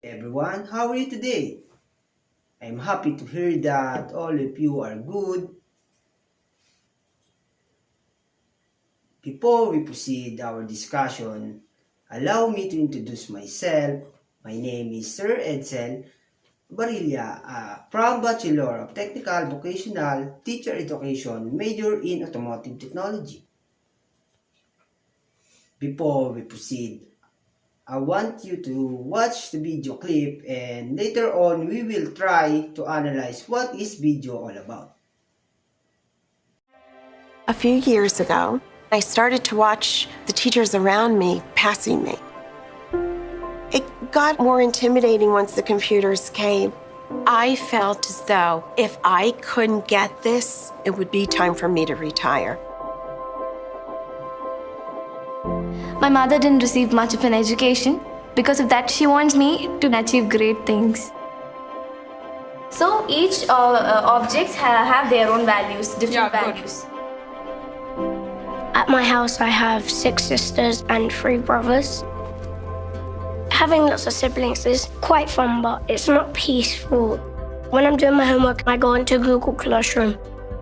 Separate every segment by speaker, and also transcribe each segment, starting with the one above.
Speaker 1: Everyone, how are you today? I'm happy to hear that all of you are good. Before we proceed our discussion, allow me to introduce myself. My name is Sir Edsel Barilla, a proud Bachelor of Technical Vocational Teacher Education, major in Automotive Technology. Before we proceed, I want you to watch the video clip and later on we will try to analyze what is video all about.
Speaker 2: A few years ago, I started to watch the teachers around me passing me. It got more intimidating once the computers came. I felt as though if I couldn't get this, it would be time for me to retire.
Speaker 3: My mother didn't receive much of an education. Because of that, she wants me to achieve great things. So each objects have their own values, different values.
Speaker 4: At my house, I have 6 sisters and 3 brothers. Having lots of siblings is quite fun, but it's not peaceful. When I'm doing my homework, I go into Google Classroom.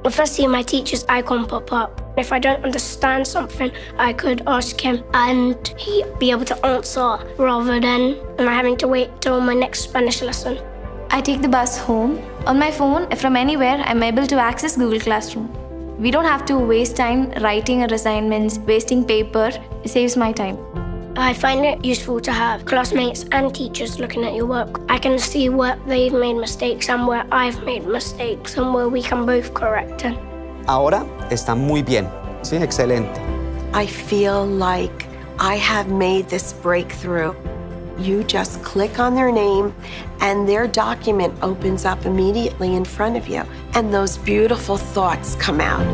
Speaker 4: If I see my teacher's icon pop up, if I don't understand something, I could ask him and he'd be able to answer rather than having to wait till my next Spanish lesson.
Speaker 3: I take the bus home. On my phone, from anywhere, I'm able to access Google Classroom. We don't have to waste time writing our assignments, wasting paper. It saves my time.
Speaker 4: I find it useful to have classmates and teachers looking at your work. I can see where they've made mistakes and where I've made mistakes and where we can both correct it.
Speaker 5: Ahora está muy bien. Sí, excelente.
Speaker 2: I feel like I have made this breakthrough. You just click on their name and their document opens up immediately in front of you, and those beautiful thoughts come out.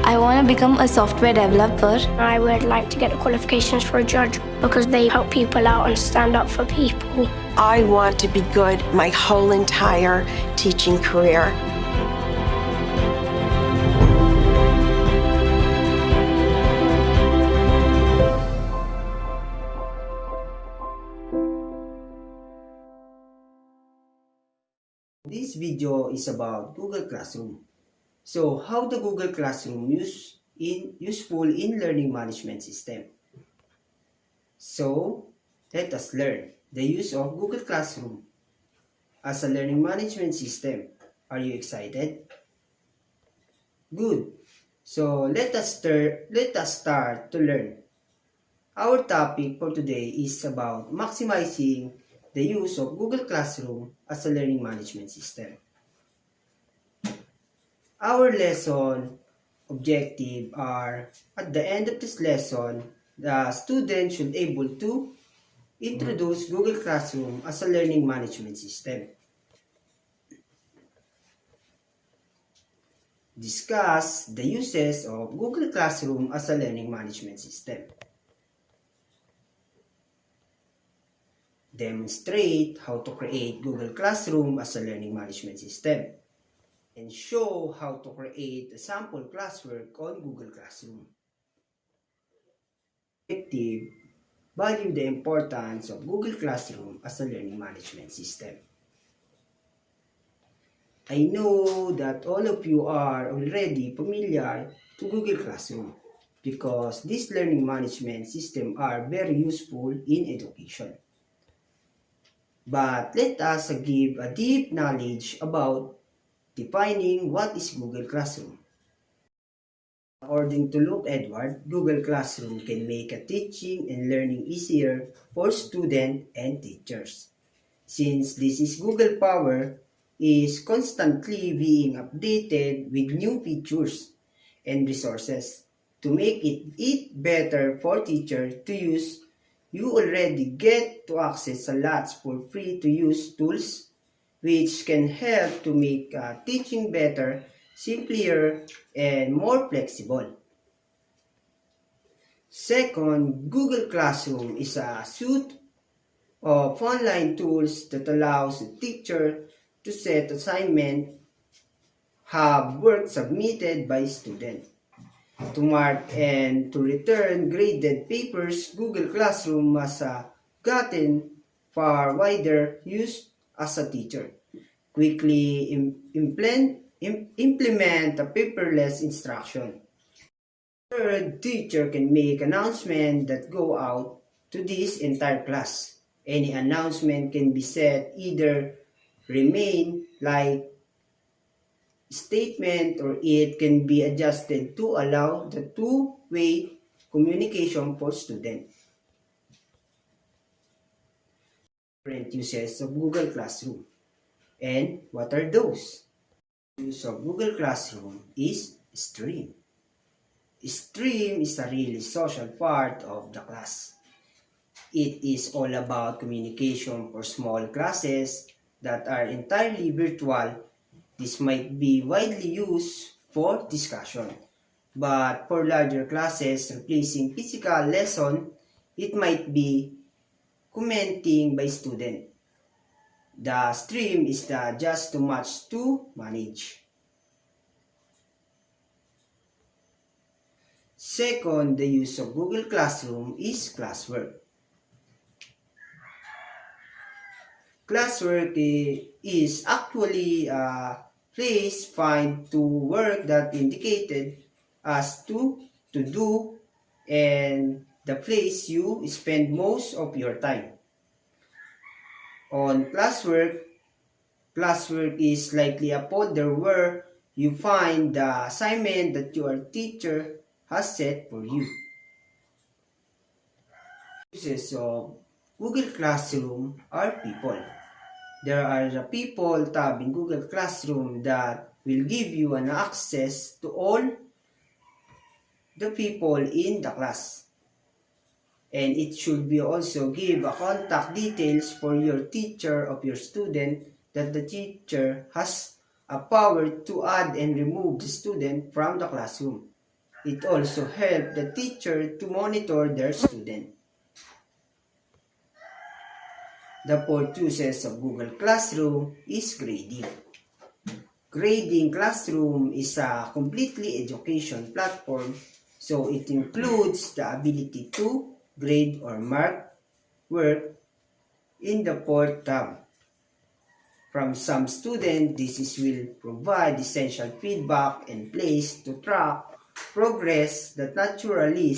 Speaker 3: I want to become a software developer.
Speaker 4: I would like to get the qualifications for a judge because they help people out and stand up for people.
Speaker 2: I want to be good my whole entire teaching career.
Speaker 1: This video is about Google Classroom. So, how the Google Classroom useful in learning management system. So, let us learn the use of Google Classroom as a learning management system. Are you excited? Good. So, let us start to learn. Our topic for today is about maximizing the use of Google Classroom as a learning management system. Our lesson objective are, at the end of this lesson, the student should able to introduce Google Classroom as a learning management system. Discuss the uses of Google Classroom as a learning management system. Demonstrate how to create Google Classroom as a learning management system. And show how to create a sample classwork on Google Classroom. Objective: value the importance of Google Classroom as a learning management system. I know that all of you are already familiar to Google Classroom because this learning management system are very useful in education. But let us give a deep knowledge about defining what is Google Classroom. According to Luke Edward, Google Classroom can make a teaching and learning easier for students and teachers. Since this is Google Power is constantly being updated with new features and resources to make it better for teachers to use, you already get to access a lot for free to use tools which can help to make teaching better, simpler, and more flexible. Second, Google Classroom is a suite of online tools that allows the teacher to set assignment, have work submitted by student, to mark and to return graded papers, Google Classroom has gotten far wider use as a teacher. Quickly implement a paperless instruction. Third, teacher can make announcements that go out to this entire class. Any announcement can be set either remain like statement or it can be adjusted to allow the two-way communication for students. Different uses of Google Classroom. And what are those? Use of Google Classroom is Stream. Stream is a really social part of the class. It is all about communication for small classes that are entirely virtual. This might be widely used for discussion, but for larger classes replacing physical lesson, it might be commenting by student. The stream is just too much to manage. Second, the use of Google Classroom is classwork. Classwork is actually a place find to work that indicated as to do and the place you spend most of your time. On classwork is likely a folder where you find the assignment that your teacher has set for you. Uses of Google Classroom are people. There are the people tab in Google Classroom that will give you an access to all the people in the class. And it should be also give a contact details for your teacher of your student that the teacher has a power to add and remove the student from the classroom. It also helps the teacher to monitor their student. The fourth uses of Google Classroom is grading. Grading Classroom is a completely education platform, so it includes the ability to grade or mark work in the fourth tab. From some students, this will provide essential feedback and place to track progress that naturally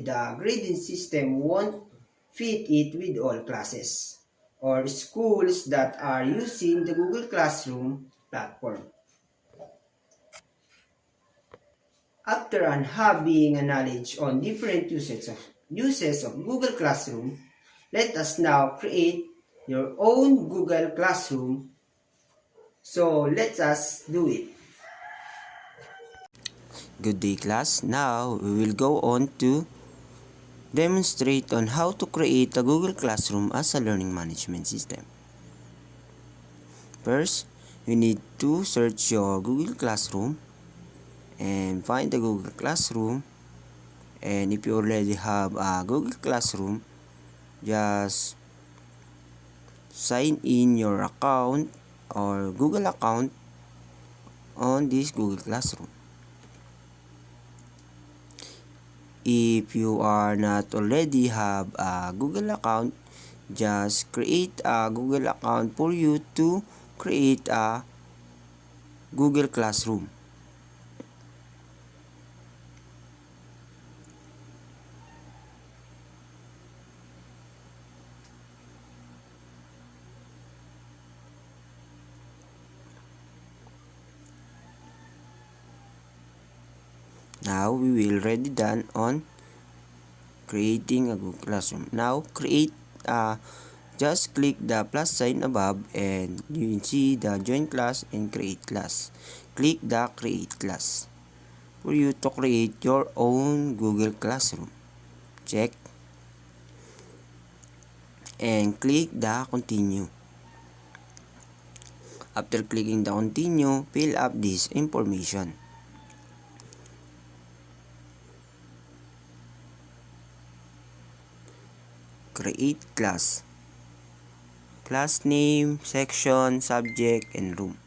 Speaker 1: the grading system won't fit it with all classes or schools that are using the Google Classroom platform. After having a knowledge on different uses of Google Classroom, let us now create your own Google Classroom. So let us do it.
Speaker 6: Good day, class. Now we will go on to demonstrate on how to create a Google Classroom as a learning management system. First, you need to search your Google Classroom and find the Google Classroom. And if you already have a Google Classroom, just sign in your account or Google account on this Google Classroom. If you are not already have a Google account, just create a Google account for you to create a Google Classroom. Now we will already done on creating a Google Classroom. Now just click the plus sign above and you will see the join class and create class. Click the create class for you to create your own Google Classroom. Check and click the continue. After clicking the continue, fill up this information. Create class. Class name, section, subject, and room.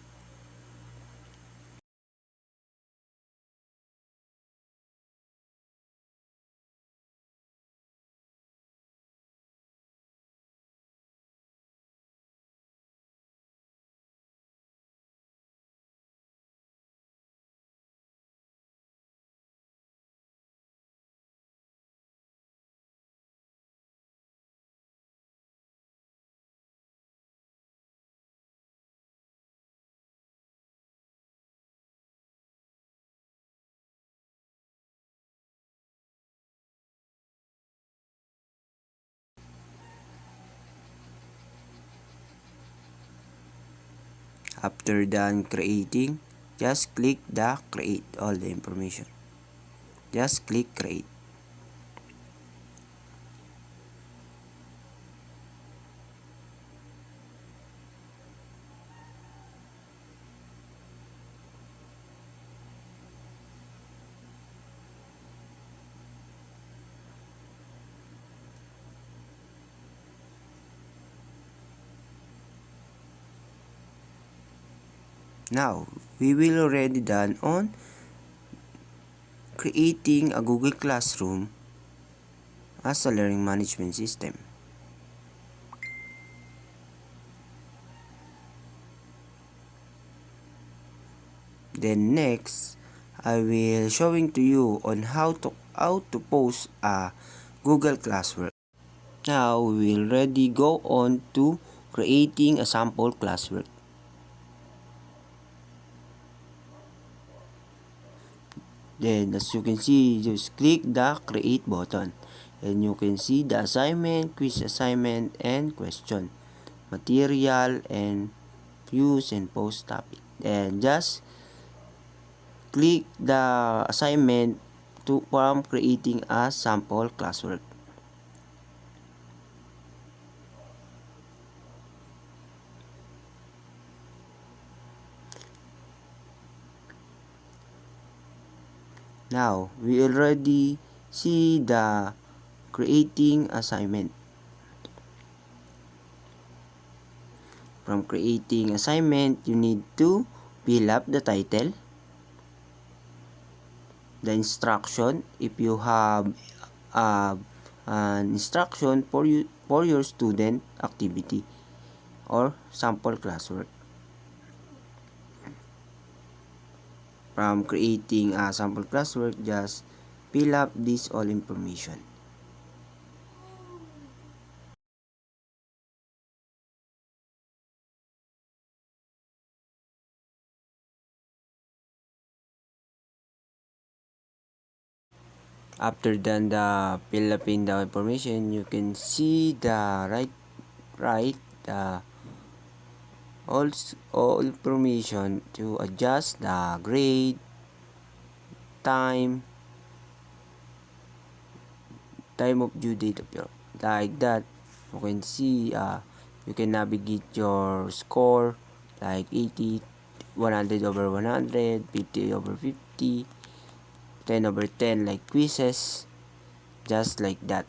Speaker 6: After done creating, just click the create all the information. Just click create. Now, we will already done on creating a Google Classroom as a learning management system. Then next, I will showing to you on how to post a Google Classwork. Now, we will already go on to creating a sample classwork. Then, as you can see, just click the create button. And you can see the assignment, quiz assignment, and question, material, and views and post topic. And just click the assignment from creating a sample classwork. Now, we already see the creating assignment. From creating assignment, you need to fill up the title, the instruction, if you have an instruction for your student activity or sample classwork. From creating a sample classwork, just fill up this all information. After done the fill up in the information, you can see the right all information to adjust the grade, time of due date of your, like that. You can see you can navigate your score like 80, 100 over 100, 50 over 50, 10 over 10 like quizzes, just like that.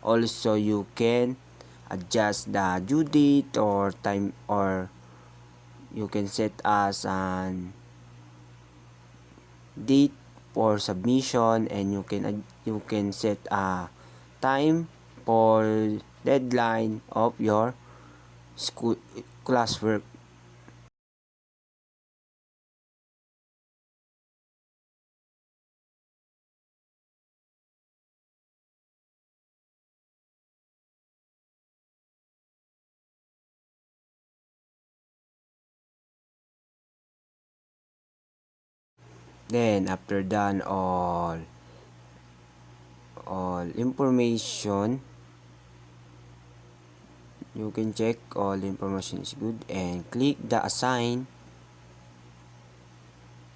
Speaker 6: Also, you can adjust the due date or time, or you can set as an date for submission, and you can set a time for deadline of your school classwork. Then after done all information, you can check all the information is good and click the assign.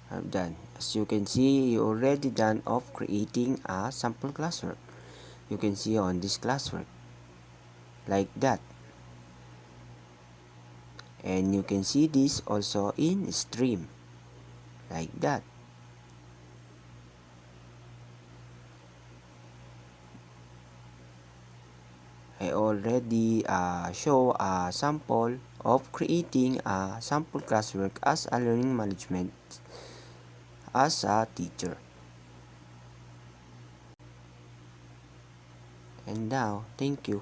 Speaker 6: I'm done. As you can see, you already done of creating a sample classwork. You can see on this classwork like that, and you can see this also in stream like that. I already show a sample of creating a sample classwork as a learning management as a teacher. And now, thank you.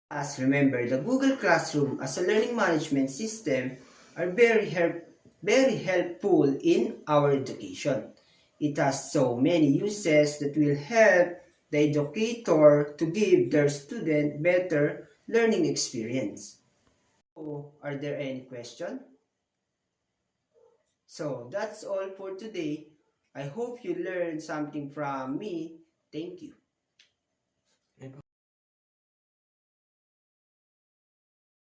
Speaker 1: As remember, the Google Classroom as a learning management system are very helpful in our education. It has so many uses that will help the educator to give their student better learning experience. So, are there any questions? So, that's all for today. I hope you learned something from me. Thank you.